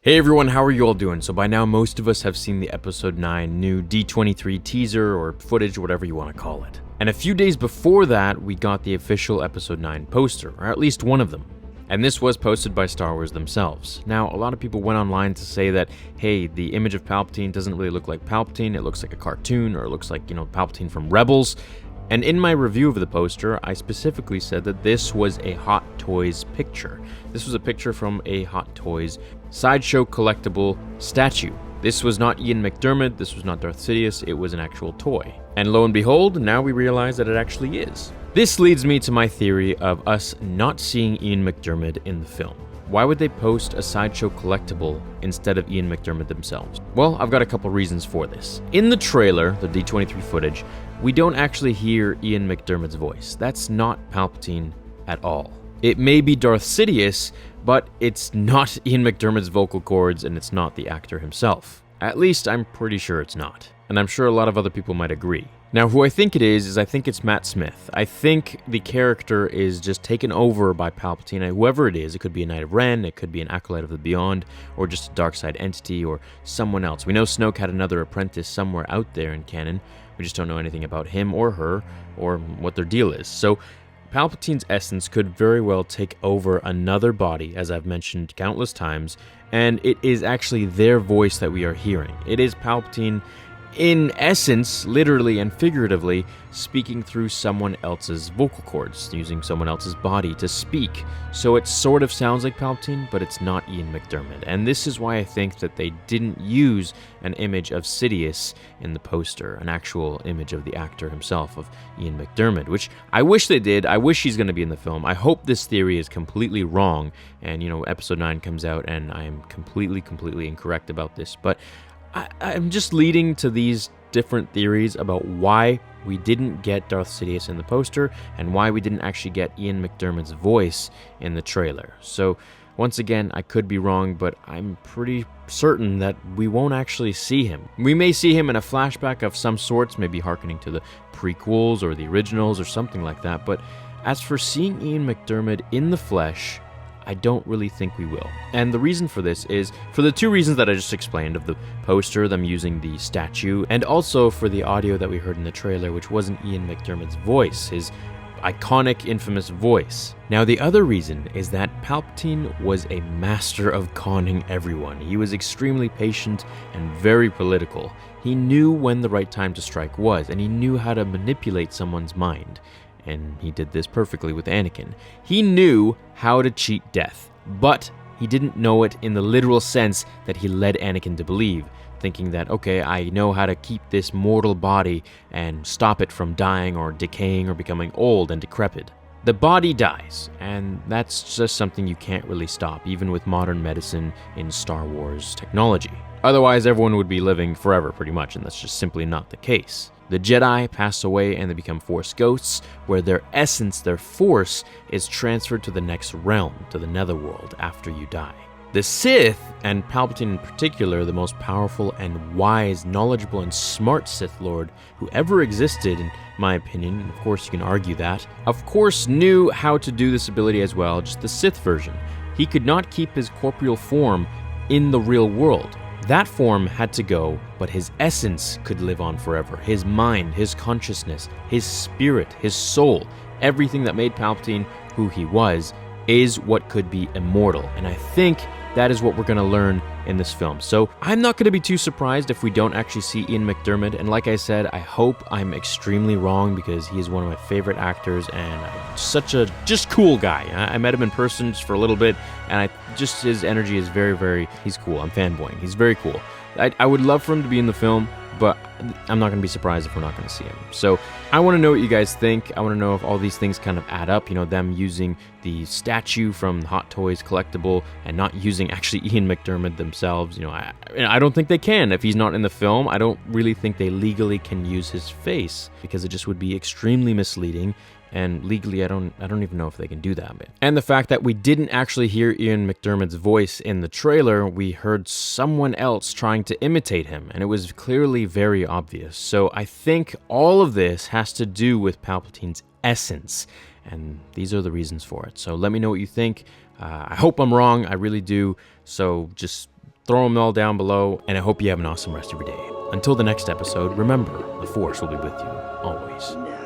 Hey everyone, how are you all doing? So by now most of us have seen the episode 9 new D23 teaser or footage, whatever you want to call it. And a few days before that, we got the official episode 9 poster, or at least one of them. And this was posted by Star Wars themselves. Now, a lot of people went online to say that, hey, the image of Palpatine doesn't really look like Palpatine, it looks like a cartoon, or it looks like, Palpatine from Rebels. And in my review of the poster, I specifically said that this was a Hot Toys picture. This was a picture from a Hot Toys Sideshow collectible statue. This was not Ian McDiarmid, this was not Darth Sidious, it was an actual toy. And lo and behold, now we realize that it actually is. This leads me to my theory of us not seeing Ian McDiarmid in the film. Why would they post a Sideshow collectible instead of Ian McDiarmid themselves? Well, I've got a couple reasons for this. In the trailer, the D23 footage, we don't actually hear Ian McDiarmid's voice. That's not Palpatine at all. It may be Darth Sidious, but it's not Ian McDiarmid's vocal cords and it's not the actor himself. At least I'm pretty sure it's not. And I'm sure a lot of other people might agree. Now, who I think it is I think it's Matt Smith. I think the character is just taken over by Palpatine. Whoever it is, it could be a Knight of Ren, it could be an Acolyte of the Beyond, or just a dark side entity, or someone else. We know Snoke had another apprentice somewhere out there in canon. We just don't know anything about him or her, or what their deal is. So, Palpatine's essence could very well take over another body, as I've mentioned countless times, and it is actually their voice that we are hearing. It is Palpatine, in essence, literally and figuratively, speaking through someone else's vocal cords, using someone else's body to speak. So it sort of sounds like Palpatine, but it's not Ian McDiarmid. And this is why I think that they didn't use an image of Sidious in the poster, an actual image of the actor himself, of Ian McDiarmid, which I wish they did. I wish he's going to be in the film. I hope this theory is completely wrong, and, episode 9 comes out, and I am completely incorrect about this, but I'm just leading to these different theories about why we didn't get Darth Sidious in the poster and why we didn't actually get Ian McDiarmid's voice in the trailer. So, once again, I could be wrong, but I'm pretty certain that we won't actually see him. We may see him in a flashback of some sorts, maybe hearkening to the prequels or the originals or something like that, but as for seeing Ian McDiarmid in the flesh, I don't really think we will. And the reason for this is for the two reasons that I just explained, of the poster, them using the statue, and also for the audio that we heard in the trailer, which wasn't Ian McDiarmid's voice, his iconic, infamous voice. Now, the other reason is that Palpatine was a master of conning everyone. He was extremely patient and very political. He knew when the right time to strike was, and he knew how to manipulate someone's mind. And he did this perfectly with Anakin. He knew how to cheat death, but he didn't know it in the literal sense that he led Anakin to believe, thinking that, okay, I know how to keep this mortal body and stop it from dying or decaying or becoming old and decrepit. The body dies, and that's just something you can't really stop, even with modern medicine in Star Wars technology. Otherwise, everyone would be living forever, pretty much, and that's just simply not the case. The Jedi pass away and they become Force ghosts, where their essence, their force, is transferred to the next realm, to the netherworld, after you die. The Sith, and Palpatine in particular, the most powerful and wise, knowledgeable and smart Sith Lord who ever existed, in my opinion, and of course you can argue that, of course knew how to do this ability as well, just the Sith version. He could not keep his corporeal form in the real world. That form had to go, but his essence could live on forever. His mind, his consciousness, his spirit, his soul, everything that made Palpatine who he was, is what could be immortal. And I think that is what we're going to learn in this film. So I'm not going to be too surprised if we don't actually see Ian McDiarmid. And like I said, I hope I'm extremely wrong, because he is one of my favorite actors and such a just cool guy. I met him in person just for a little bit, and his energy is very, he's cool. I'm fanboying. He's very cool. I would love for him to be in the film, but I'm not going to be surprised if we're not going to see him. So I want to know what you guys think. I want to know if all these things kind of add up, them using the statue from Hot Toys collectible and not using actually Ian McDiarmid themselves. I don't think they can. If he's not in the film, I don't really think they legally can use his face, because it just would be extremely misleading. And legally, I don't even know if they can do that. And the fact that we didn't actually hear Ian McDiarmid's voice in the trailer, we heard someone else trying to imitate him, and it was clearly very obvious. So I think all of this has to do with Palpatine's essence, and these are the reasons for it. So let me know what you think. I hope I'm wrong, I really do. So just throw them all down below, and I hope you have an awesome rest of your day. Until the next episode, remember, the Force will be with you, always.